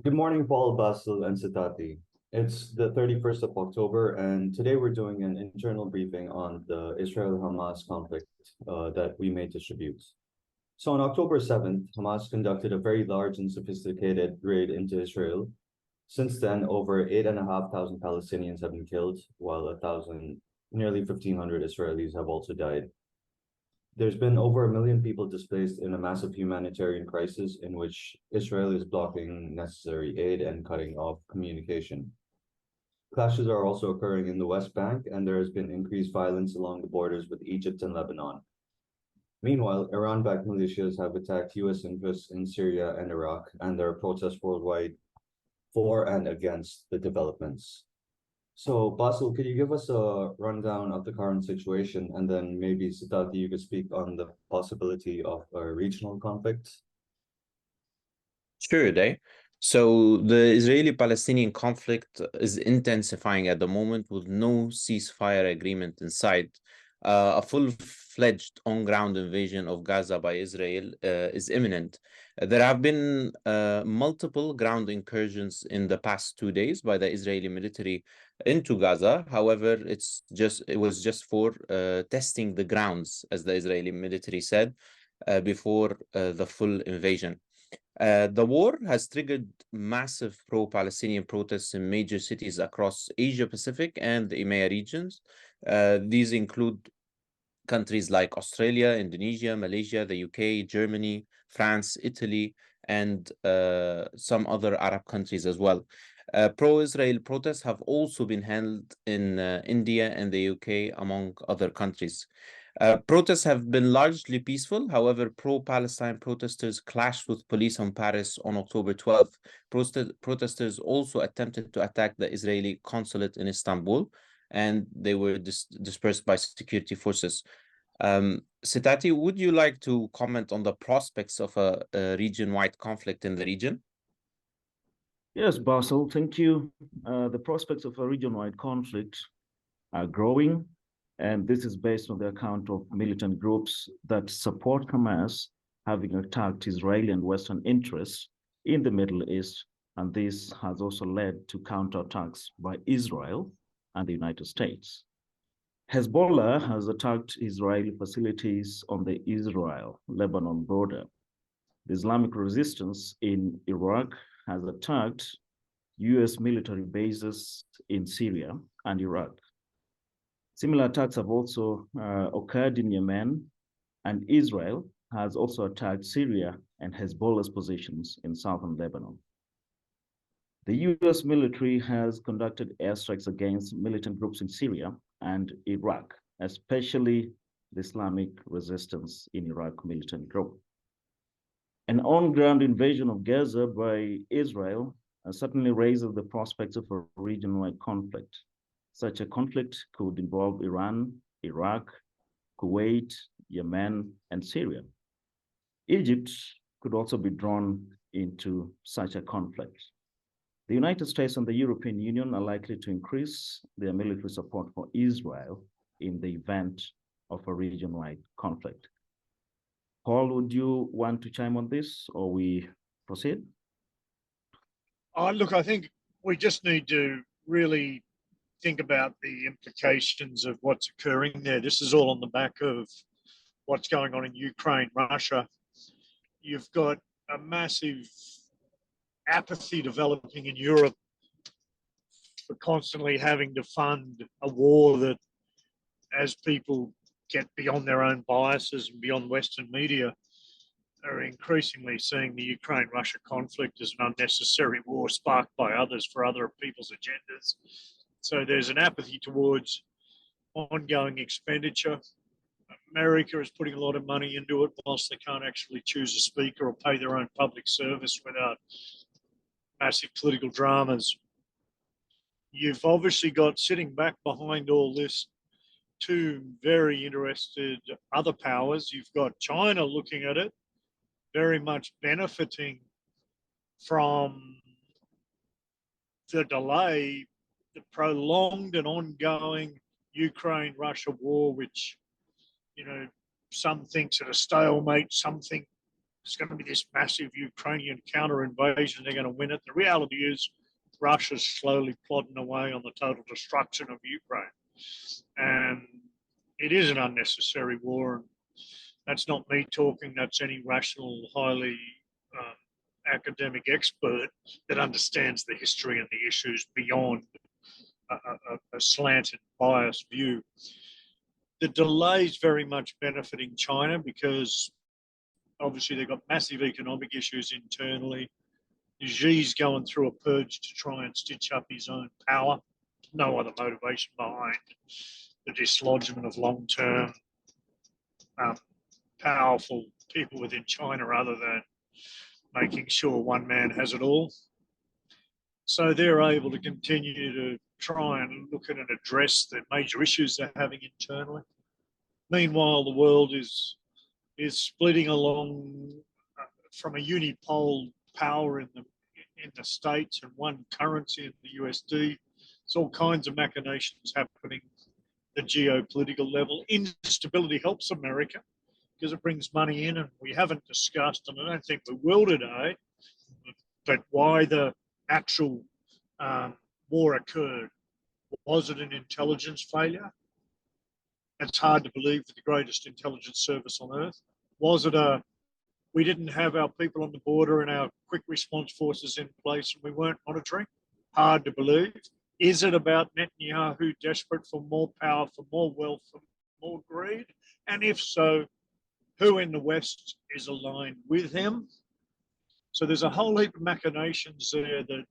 Good morning, Paul, Bassel, and Sitati. It's the 31st of October, and today we're doing an internal briefing on the Israel-Hamas conflict that we may distribute. So on October 7th, Hamas conducted a very large and sophisticated raid into Israel. Since then, over 8,500 Palestinians have been killed, while nearly 1,500 Israelis have also died. There's been over 1 million people displaced in a massive humanitarian crisis in which Israel is blocking necessary aid and cutting off communication. Clashes are also occurring in the West Bank, and there has been increased violence along the borders with Egypt and Lebanon. Meanwhile, Iran-backed militias have attacked U.S. interests in Syria and Iraq, and there are protests worldwide for and against the developments. So, Basil, could you give us a rundown of the current situation, and then maybe Sitati, you could speak on the possibility of a regional conflict? Sure, Uday. So the Israeli-Palestinian conflict is intensifying at the moment with no ceasefire agreement in sight. A full-fledged on-ground invasion of Gaza by Israel is imminent. There have been multiple ground incursions in the past 2 days by the Israeli military into Gaza. However, it was just for testing the grounds, as the Israeli military said, before the full invasion. The war has triggered massive pro-Palestinian protests in major cities across Asia Pacific and the EMEA regions. These include countries like Australia, Indonesia, Malaysia, the UK, Germany, France, Italy, and some other Arab countries as well. Pro-Israel protests have also been held in India and the UK, among other countries. Protests have been largely peaceful. However, pro-Palestine protesters clashed with police on Paris on October 12th. Protesters also attempted to attack the Israeli consulate in Istanbul, and they were dispersed by security forces. Sitati, would you like to comment on the prospects of a region-wide conflict in the region? Yes, Bassel, thank you. The prospects of a region-wide conflict are growing, and this is based on the account of militant groups that support Hamas having attacked Israeli and Western interests in the Middle East, and this has also led to counterattacks by Israel and the United States. Hezbollah has attacked Israeli facilities on the Israel-Lebanon border. The Islamic resistance in Iraq has attacked US military bases in Syria and Iraq. Similar attacks have also occurred in Yemen, and Israel has also attacked Syria and Hezbollah's positions in southern Lebanon. The US military has conducted airstrikes against militant groups in Syria and Iraq, especially the Islamic resistance in Iraq militant group. An on-ground invasion of Gaza by Israel certainly raises the prospects of a region-wide conflict. Such a conflict could involve Iran, Iraq, Kuwait, Yemen, and Syria. Egypt could also be drawn into such a conflict. The United States and the European Union are likely to increase their military support for Israel in the event of a region-wide conflict. Paul, would you want to chime on this, or we proceed? Look, I think we just need to really think about the implications of what's occurring there. This is all on the back of what's going on in Ukraine, Russia. You've got a massive apathy developing in Europe for constantly having to fund a war that, as people get beyond their own biases and beyond Western media, are increasingly seeing the Ukraine-Russia conflict as an unnecessary war sparked by others for other people's agendas. So there's an apathy towards ongoing expenditure. America is putting a lot of money into it whilst they can't actually choose a speaker or pay their own public service without massive political dramas. You've obviously got, sitting back behind all this, two very interested other powers. You've got China looking at it, very much benefiting from the delay, the prolonged and ongoing Ukraine-Russia war, which, some think at a stalemate, some think there's going to be this massive Ukrainian counter invasion. They're going to win it. The reality is Russia's slowly plodding away on the total destruction of Ukraine. And it is an unnecessary war. And that's not me talking. That's any rational, highly academic expert that understands the history and the issues beyond a slanted, biased view. The delay is very much benefiting China because obviously they've got massive economic issues internally. Xi's going through a purge to try and stitch up his own power. No other motivation behind the dislodgement of long-term powerful people within China other than making sure one man has it all. So they're able to continue to try and look at and address the major issues they're having internally. Meanwhile, the world is splitting along from a unipole power in the States and one currency in the USD. There's all kinds of machinations happening at the geopolitical level. Instability helps America because it brings money in, and we haven't discussed, and I don't think we will today, but why the actual war occurred. Was it an intelligence failure? It's hard to believe for the greatest intelligence service on earth. Was it we didn't have our people on the border and our quick response forces in place and we weren't monitoring? Hard to believe. Is it about Netanyahu desperate for more power, for more wealth, for more greed? And if so, who in the West is aligned with him? So there's a whole heap of machinations there that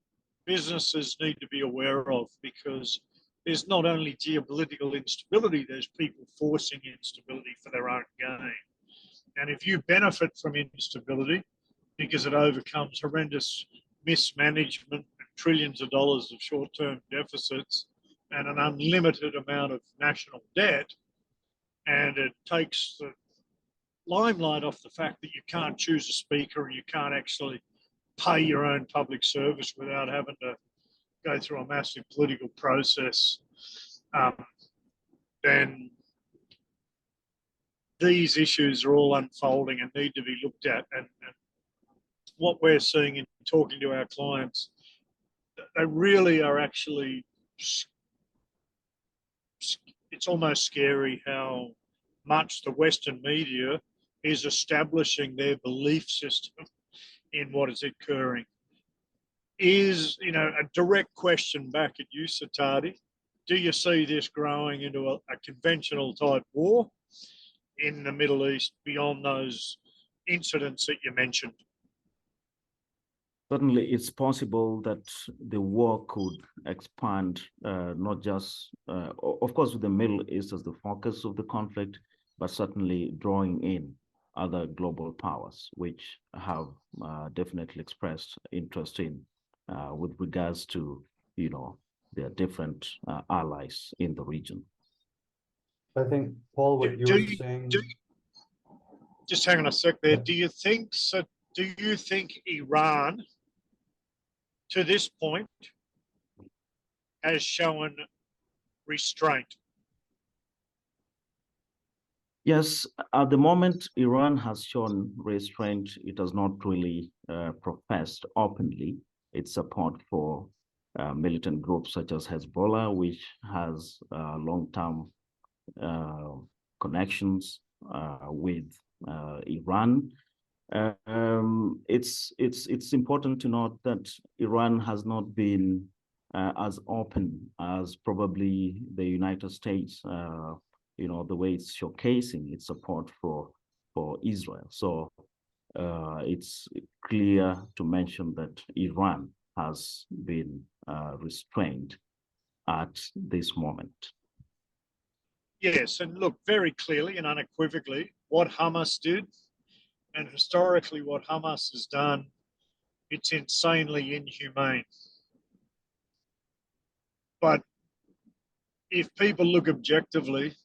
businesses need to be aware of, because there's not only geopolitical instability, there's people forcing instability for their own gain. And if you benefit from instability because it overcomes horrendous mismanagement and trillions of dollars of short-term deficits and an unlimited amount of national debt, and it takes the limelight off the fact that you can't choose a speaker and you can't actually pay your own public service without having to go through a massive political process, then these issues are all unfolding and need to be looked at. And what we're seeing in talking to our clients, they really are actually, it's almost scary how much the Western media is establishing their belief system in what is occurring. Is, a direct question back at you, Sitati. Do you see this growing into a conventional type war in the Middle East beyond those incidents that you mentioned? Certainly, it's possible that the war could expand, not just, of course, with the Middle East as the focus of the conflict, but certainly drawing in other global powers, which have definitely expressed interest in with regards to, their different allies in the region. I think, Paul, what you were saying... Just hang on a sec there. Do you think Iran, to this point, has shown restraint? Yes, at the moment, Iran has shown restraint. It has not really professed openly its support for militant groups such as Hezbollah, which has long-term connections with Iran. It's important to note that Iran has not been as open as probably the United States, the way it's showcasing its support for Israel. So it's clear to mention that Iran has been restrained at this moment. Yes, and look, very clearly and unequivocally, what Hamas did, and historically what Hamas has done, it's insanely inhumane. But if people look objectively,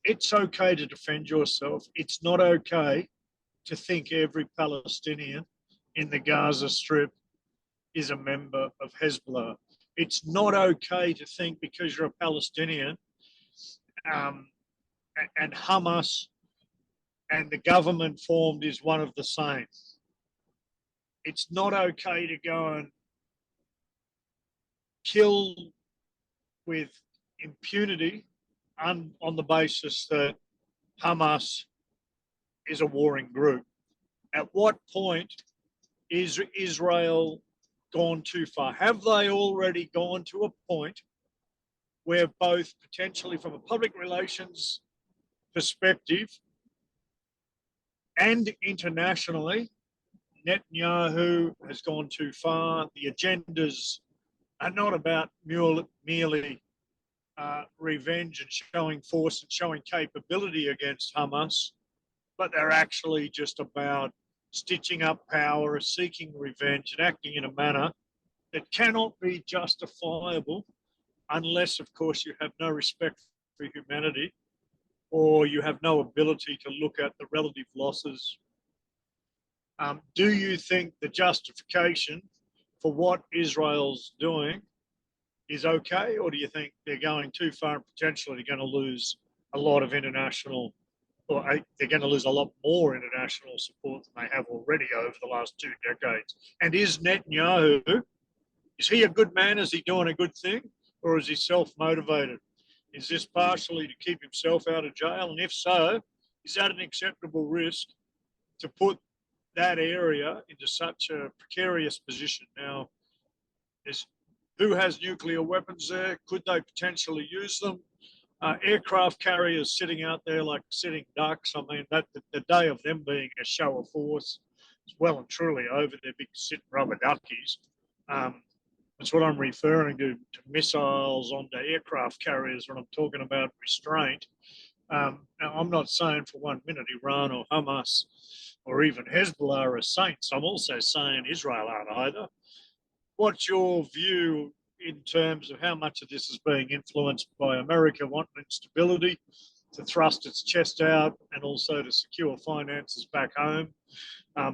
it's okay to defend yourself. It's not okay to think every Palestinian in the Gaza Strip is a member of Hezbollah. It's not okay to think because you're a Palestinian and Hamas and the government formed is one of the same. it's not okay to go and kill with impunity on the basis that Hamas is a warring group. At what point is Israel gone too far? Have they already gone to a point where both potentially from a public relations perspective and internationally, Netanyahu has gone too far? The agendas are not about merely revenge and showing force and showing capability against Hamas, but they're actually just about stitching up power, seeking revenge, and acting in a manner that cannot be justifiable unless, of course, you have no respect for humanity or you have no ability to look at the relative losses. Do you think the justification for what Israel's doing is okay, or do you think they're going too far and potentially going to lose a lot of international, or they're going to lose a lot more international support than they have already over the last 2 decades? And is Netanyahu, is he a good man? Is he doing a good thing? Or is he self-motivated? Is this partially to keep himself out of jail? And if so, is that an acceptable risk to put that area into such a precarious position? Now, who has nuclear weapons there? Could they potentially use them? Aircraft carriers sitting out there like sitting ducks. I mean, the day of them being a show of force is well and truly over. They're big sitting rubber duckies. That's what I'm referring to missiles onto aircraft carriers when I'm talking about restraint. Now, I'm not saying for 1 minute Iran or Hamas or even Hezbollah are saints. I'm also saying Israel aren't either. What's your view in terms of how much of this is being influenced by America wanting stability to thrust its chest out and also to secure finances back home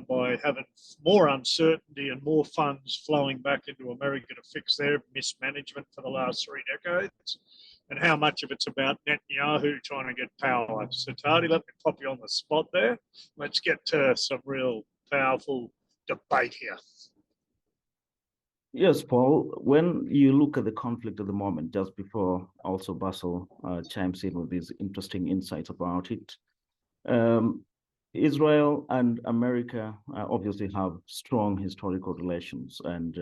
by having more uncertainty and more funds flowing back into America to fix their mismanagement for the last 3 decades? And how much of it's about Netanyahu trying to get power? Sitati, let me pop you on the spot there. Let's get to some real powerful debate here. Yes, Paul, when you look at the conflict at the moment, just before also Bassel chimes in with these interesting insights about it, Israel and America obviously have strong historical relations, and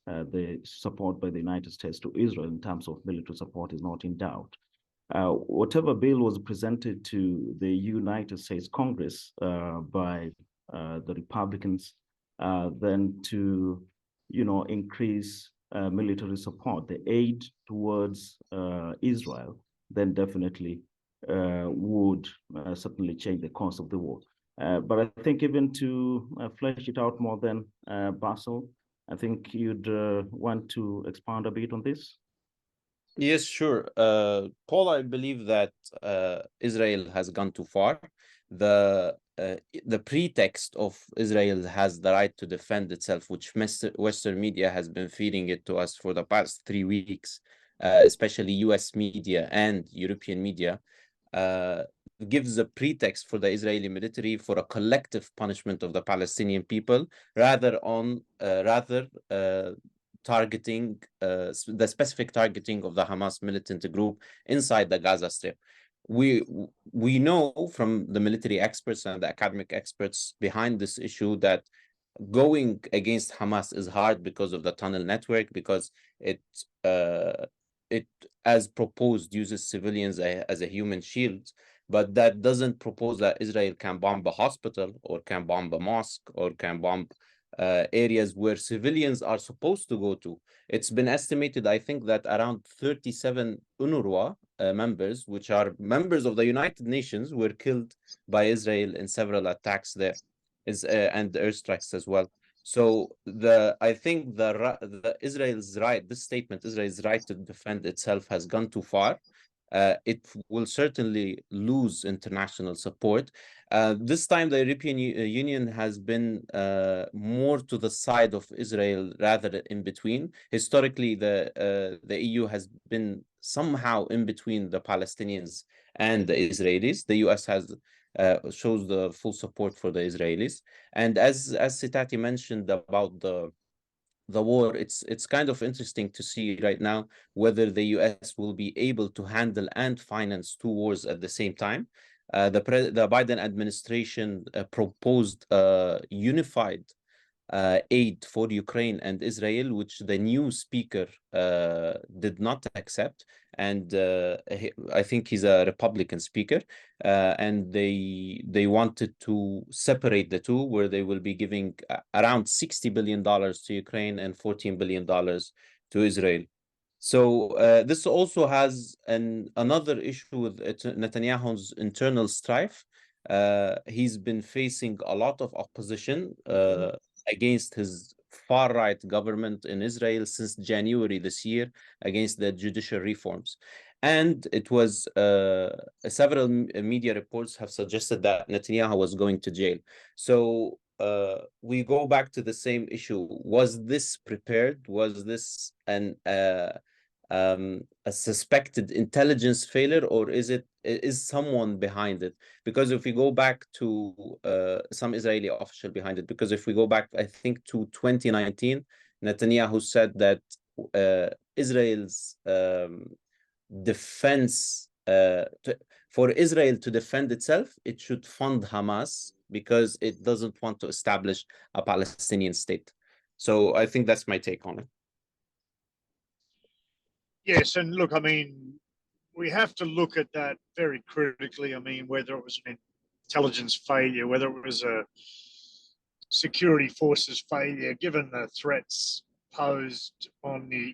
the support by the United States to Israel in terms of military support is not in doubt. Whatever bill was presented to the United States Congress by the Republicans, then to increase military support, the aid towards Israel, then definitely would certainly change the course of the war. But I think even to flesh it out more than Bassel, I think you'd want to expand a bit on this. Yes, sure. Paul, I believe that Israel has gone too far. The pretext of Israel has the right to defend itself, which Western media has been feeding it to us for the past 3 weeks, especially US media and European media, gives a pretext for the Israeli military for a collective punishment of the Palestinian people, rather targeting the specific targeting of the Hamas militant group inside the Gaza Strip. We know from the military experts and the academic experts behind this issue that going against Hamas is hard because of the tunnel network, because it as proposed uses civilians as a human shield, but that doesn't propose that Israel can bomb a hospital or can bomb a mosque or can bomb areas where civilians are supposed to go to. It's been estimated, I think, that around 37 UNRWA members, which are members of the United Nations, were killed by Israel in several attacks there, and airstrikes as well. So I think the Israel's right, this statement, Israel's right to defend itself, has gone too far. It will certainly lose international support. This time, the European Union has been more to the side of Israel rather than in between. Historically, the EU has been somehow in between the Palestinians and the Israelis. The US has shows the full support for the Israelis. And as Sitati mentioned about the war, it's kind of interesting to see right now whether the US will be able to handle and finance two wars at the same time. The Biden administration proposed unified aid for Ukraine and Israel, which the new speaker did not accept. And I think he's a Republican speaker. And they wanted to separate the two, where they will be giving around $60 billion to Ukraine and $14 billion to Israel. So this also has another issue with Netanyahu's internal strife. He's been facing a lot of opposition against his far-right government in Israel since January this year, against the judicial reforms. And it was several media reports have suggested that Netanyahu was going to jail. So we go back to the same issue. Was this prepared? Was this a suspected intelligence failure, or is someone behind it? Because if we go back to some Israeli official behind it, because if we go back, I think, to 2019, Netanyahu said that Israel's defense, for Israel to defend itself, it should fund Hamas because it doesn't want to establish a Palestinian state. So I think that's my take on it. Yes, and look, I mean, we have to look at that very critically. I mean, whether it was an intelligence failure, whether it was a security forces failure, given the threats posed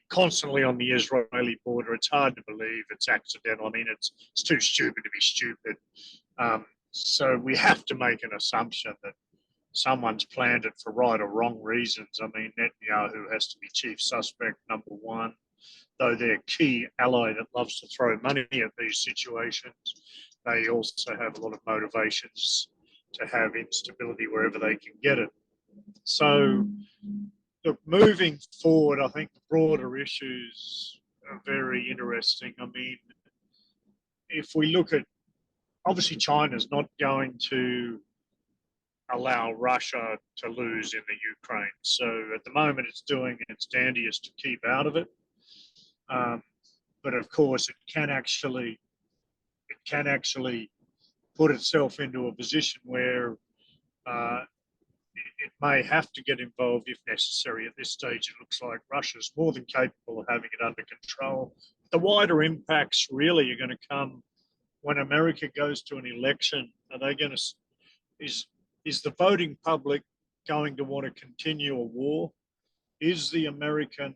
constantly on the Israeli border, it's hard to believe it's accidental. I mean, it's too stupid to be stupid. So we have to make an assumption that someone's planned it for right or wrong reasons. I mean, Netanyahu has to be chief suspect number one, though their key ally that loves to throw money at these situations. They also have a lot of motivations to have instability wherever they can get it. So, look, moving forward, I think the broader issues are very interesting. I mean, if we look at, obviously China's not going to allow Russia to lose in the Ukraine. So at the moment it's doing its dandiest to keep out of it. But of course, it can actually put itself into a position where it may have to get involved if necessary. At this stage, it looks like Russia's more than capable of having it under control. The wider impacts really are going to come when America goes to an election. Are they going to? Is the voting public going to want to continue a war? Is the American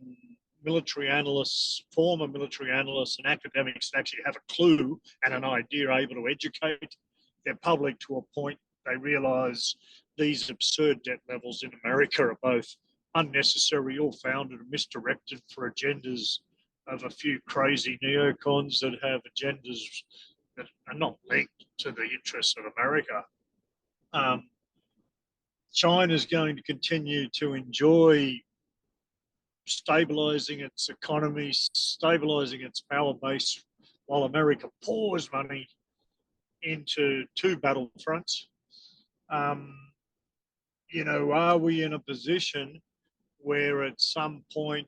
military analysts, former military analysts and academics that actually have a clue and an idea able to educate their public to a point they realise these absurd debt levels in America are both unnecessary, all founded and misdirected for agendas of a few crazy neocons that have agendas that are not linked to the interests of America. China's going to continue to enjoy stabilizing its economy, stabilizing its power base, while America pours money into two battlefronts. You know, are we in a position where at some point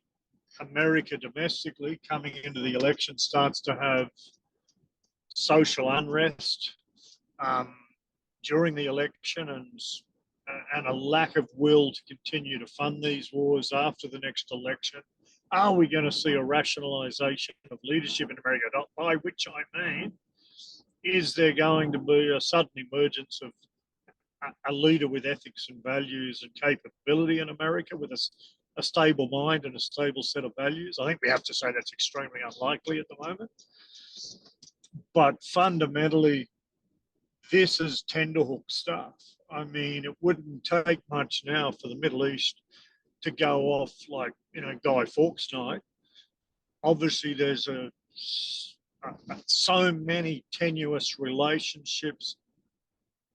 America domestically coming into the election starts to have social unrest during the election and a lack of will to continue to fund these wars after the next election? Are we going to see a rationalization of leadership in America? By which I mean, is there going to be a sudden emergence of a leader with ethics and values and capability in America with a stable mind and a stable set of values? I think we have to say that's extremely unlikely at the moment. But fundamentally, this is tenderhook stuff. I mean, it wouldn't take much now for the Middle East to go off like, you know, Guy Fawkes night. Obviously, there's so many tenuous relationships,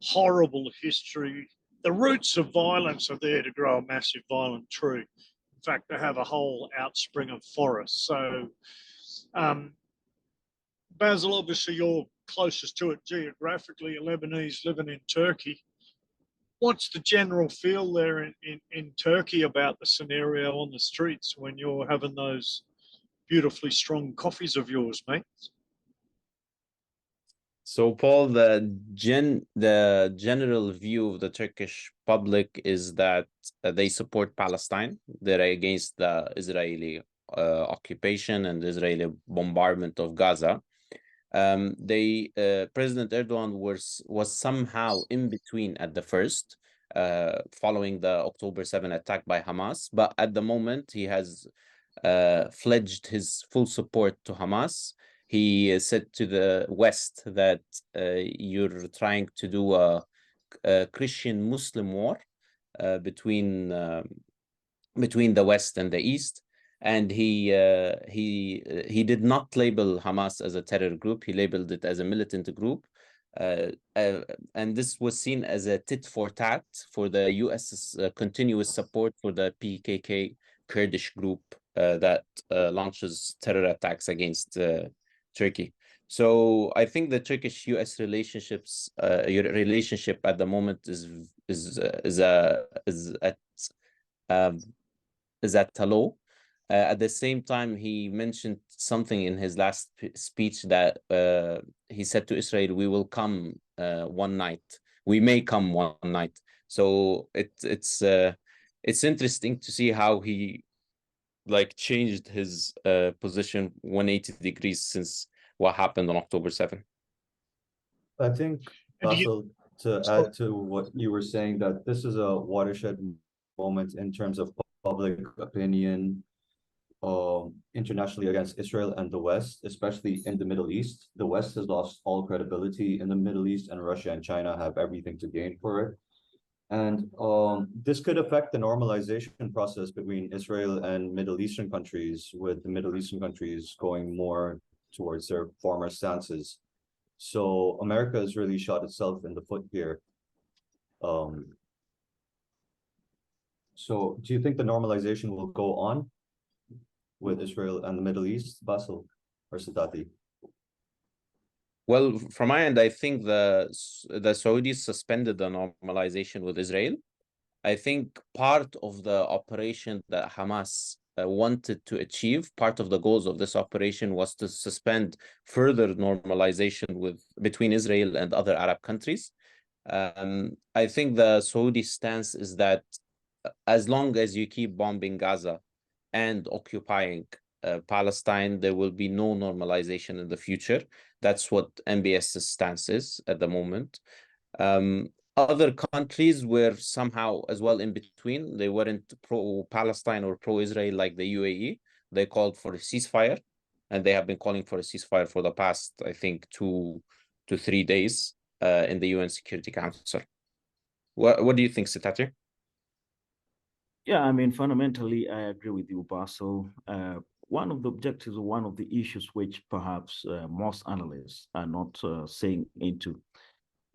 horrible history. The roots of violence are there to grow a massive violent tree. In fact, they have a whole outspring of forests. So, Bassel, obviously you're closest to it geographically, a Lebanese living in Turkey. What's the general feel there in Turkey about the scenario on the streets when you're having those beautifully strong coffees of yours, mate? So, Paul, the general view of the Turkish public is that they support Palestine. They're against the Israeli occupation and Israeli bombardment of Gaza. President Erdogan was somehow in between at the first, following the October 7 attack by Hamas, but at the moment he has pledged his full support to Hamas. He said to the West that you're trying to do a Christian-Muslim war between the West and the East. And he did not label Hamas as a terror group. He labeled it as a militant group. And this was seen as a tit for tat for the US's continuous support for the PKK Kurdish group that launches terror attacks against Turkey. So I think the Turkish-US relationship at the moment is at a low. At the same time, he mentioned something in his last speech that he said to Israel, "We will come one night. We may come one night." So it's interesting to see how he changed his position 180 degrees since what happened on October 7. I think, Bassel, to add to what you were saying, that this is a watershed moment in terms of public opinion internationally against Israel and the West, especially in the Middle East. The West has lost all credibility in the Middle East, and Russia and China have everything to gain for it. And this could affect the normalization process between Israel and Middle Eastern countries, with the Middle Eastern countries going more towards their former stances. So America has really shot itself in the foot here. So do you think the normalization will go on with Israel and the Middle East, Bassel or Sitati? Well, from my end, I think the Saudis suspended the normalization with Israel. I think part of the operation that Hamas wanted to achieve, part of the goals of this operation was to suspend further normalization between Israel and other Arab countries. I think the Saudi stance is that as long as you keep bombing Gaza and occupying Palestine, there will be no normalization in the future. That's what MBS's stance is at the moment. Other countries were somehow as well in between. They weren't pro-Palestine or pro-Israel like the UAE. They called for a ceasefire, and they have been calling for a ceasefire for the past, I think, 2 to 3 days in the UN Security Council. What do you think, Sitati? Yeah, I mean, fundamentally, I agree with you, Bassel. One of the objectives, or one of the issues which perhaps most analysts are not saying into,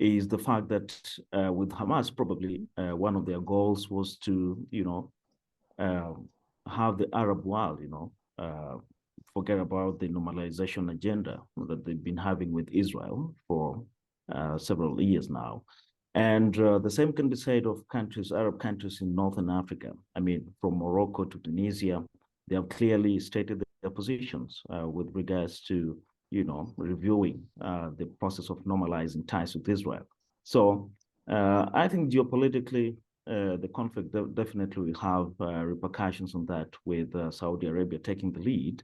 is the fact that with Hamas, probably one of their goals was to, have the Arab world, forget about the normalization agenda that they've been having with Israel for several years now. And the same can be said of countries, Arab countries in Northern Africa. I mean, from Morocco to Tunisia, they have clearly stated their positions with regards to, reviewing the process of normalizing ties with Israel. So I think geopolitically, the conflict definitely will have repercussions on that, with Saudi Arabia taking the lead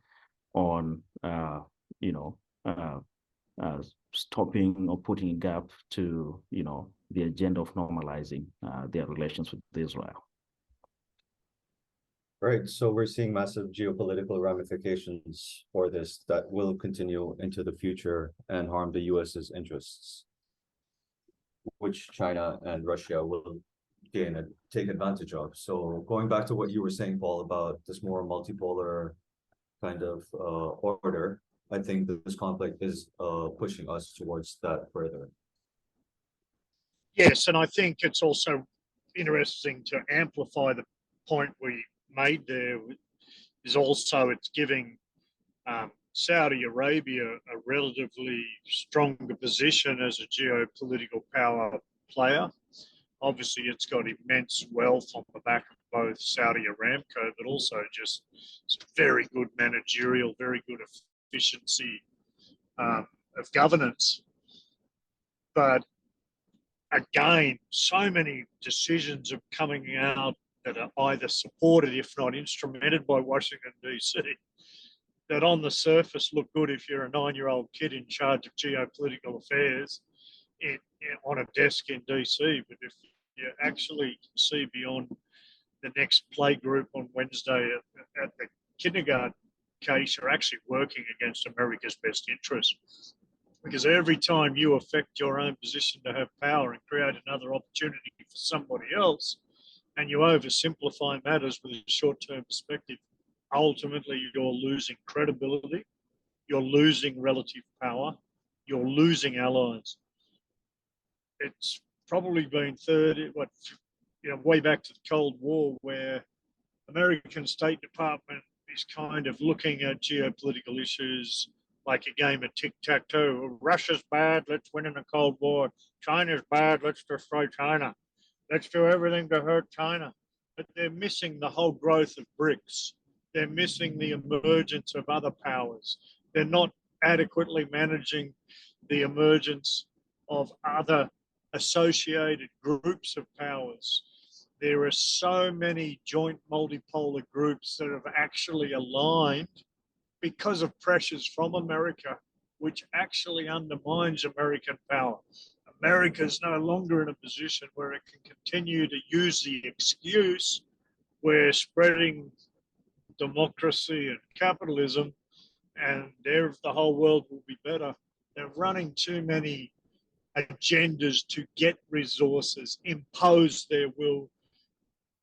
on, stopping or putting a gap to, the agenda of normalizing their relations with Israel. Right. So we're seeing massive geopolitical ramifications for this that will continue into the future and harm the US's interests, which China and Russia will gain and take advantage of. So going back to what you were saying, Paul, about this more multipolar kind of order, I think that this conflict is pushing us towards that further. Yes, and I think it's also interesting to amplify the point we made there, is also it's giving Saudi Arabia a relatively stronger position as a geopolitical power player. Obviously, it's got immense wealth on the back of both Saudi Aramco, but also just some very good managerial, very good efficiency of governance. But again, so many decisions are coming out that are either supported, if not instrumented by Washington, D.C., that on the surface look good if you're a 9-year-old kid in charge of geopolitical affairs on a desk in DC. But if you actually see beyond the next play group on Wednesday at the kindergarten case, you're actually working against America's best interests. Because every time you affect your own position to have power and create another opportunity for somebody else, and you oversimplify matters with a short-term perspective, ultimately you're losing credibility, you're losing relative power, you're losing allies. It's probably been way back to the Cold War, where American State Department is kind of looking at geopolitical issues like a game of tic-tac-toe. Russia's bad, let's win in a Cold War. China's bad, let's destroy China. Let's do everything to hurt China. But they're missing the whole growth of BRICS. They're missing the emergence of other powers. They're not adequately managing the emergence of other associated groups of powers. There are so many joint multipolar groups that have actually aligned because of pressures from America, which actually undermines American power. America is no longer in a position where it can continue to use the excuse we're spreading democracy and capitalism and the whole world will be better. They're running too many agendas to get resources, impose their will.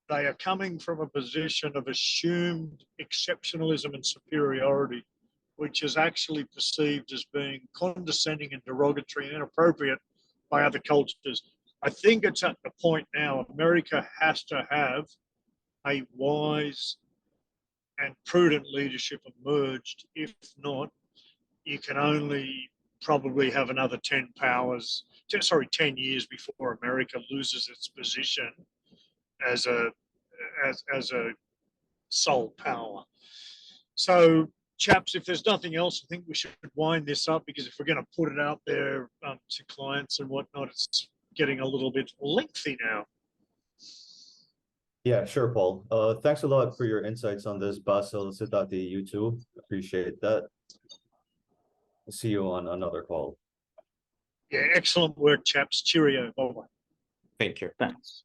They are coming from a position of assumed exceptionalism and superiority, which is actually perceived as being condescending and derogatory and inappropriate by other cultures. I think it's at the point now America has to have a wise and prudent leadership emerged. If not, you can only probably have another 10 years before America loses its position as a sole power. So, chaps, if there's nothing else, I think we should wind this up, because if we're going to put it out there to clients and whatnot, it's getting a little bit lengthy now. Yeah, sure, Paul. Thanks a lot for your insights on this, Bassel, Sitati, you too. Appreciate that. See you on another call. Yeah, excellent work, chaps. Cheerio. Bye-bye. Thank you. Thanks.